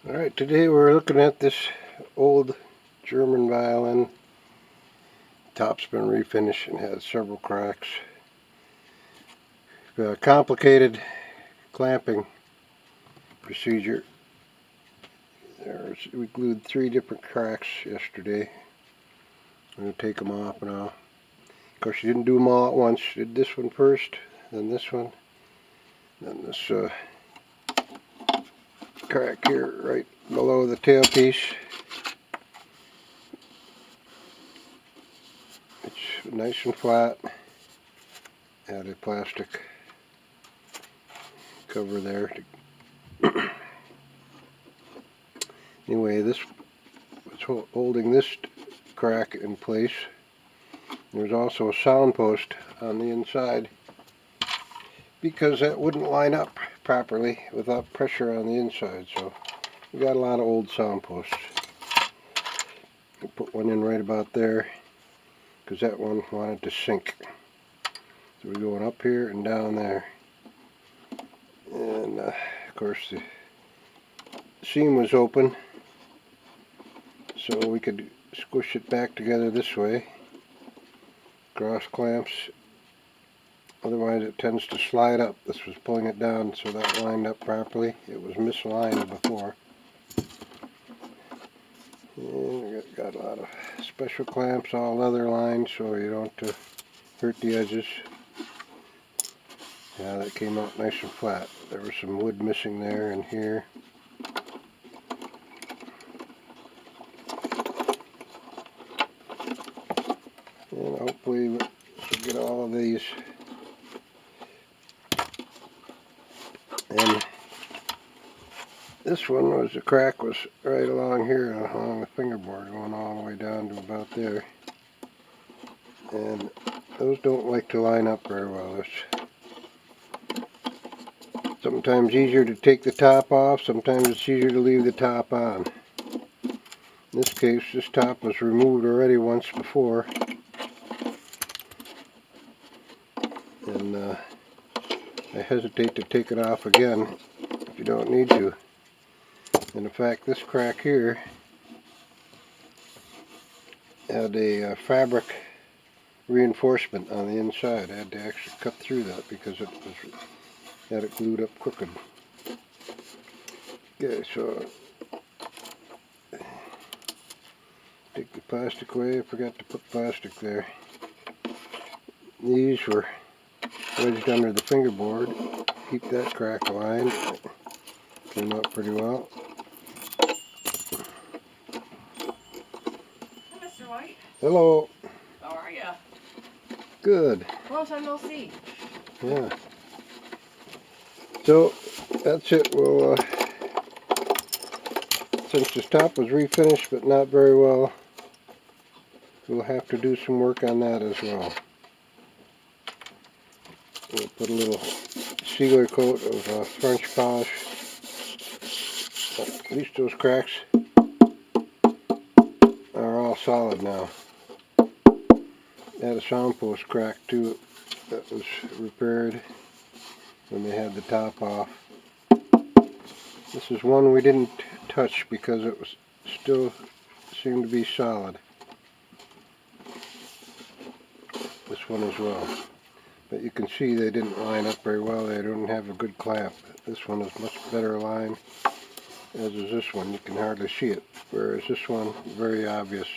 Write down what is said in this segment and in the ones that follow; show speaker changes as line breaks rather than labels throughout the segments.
Alright, today we're looking at this old German violin. Top's been refinished and has several cracks. Complicated clamping procedure. We glued 3 different cracks yesterday. I'm going to take them off now. Of course, you didn't do them all at once. You did this one first, then this one, then this crack here right below the tailpiece. It's nice and flat. Add a plastic cover there. Anyway, this was holding this crack in place. There's also a sound post on the inside because that wouldn't line up properly without pressure on the inside. So we got a lot of old sound posts. We put one in right about there because that one wanted to sink. So we're going up here and down there. And of course the seam was open, so we could squish it back together this way. Cross clamps, otherwise it tends to slide up. This was pulling it down so that lined up properly. It was misaligned before. And we got a lot of special clamps, all leather lined, so you don't hurt the edges. Yeah, that came out nice and flat. There was some wood missing there and here. And hopefully we'll get all of these. And this one was, the crack was right along here along the fingerboard, going all the way down to about there. And those don't like to line up very well. It's sometimes easier to take the top off, sometimes it's easier to leave the top on. In this case, this top was removed already once before. And I hesitate to take it off again if you don't need to. And in fact, this crack here had a fabric reinforcement on the inside. I had to actually cut through that because it was had it glued up crooked. Okay, so take the plastic away. I forgot to put plastic there. These were wedged under the fingerboard. Keep that crack aligned. Came out pretty well.
Mr. White.
Hello.
How are you?
Good.
Long time no see.
Yeah. So that's it. We'll since this top was refinished but not very well, we'll have to do some work on that as well. We'll put a little sealer coat of French polish. At least those cracks are all solid now. Had a sound post crack too that was repaired when they had the top off. This is one we didn't touch because it was still seemed to be solid. This one as well. But you can see they didn't line up very well. They don't have a good clamp. This one is much better aligned, as is this one. You can hardly see it. Whereas this one, very obvious.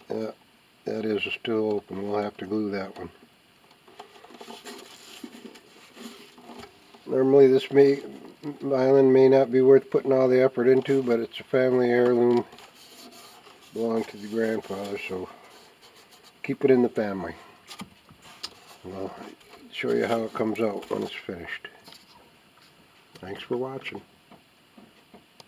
Yeah, that is still open. We'll have to glue that one. Normally this violin may not be worth putting all the effort into, but it's a family heirloom. Belonged to the grandfather, so keep it in the family. I'll show you how it comes out when it's finished. Thanks for watching.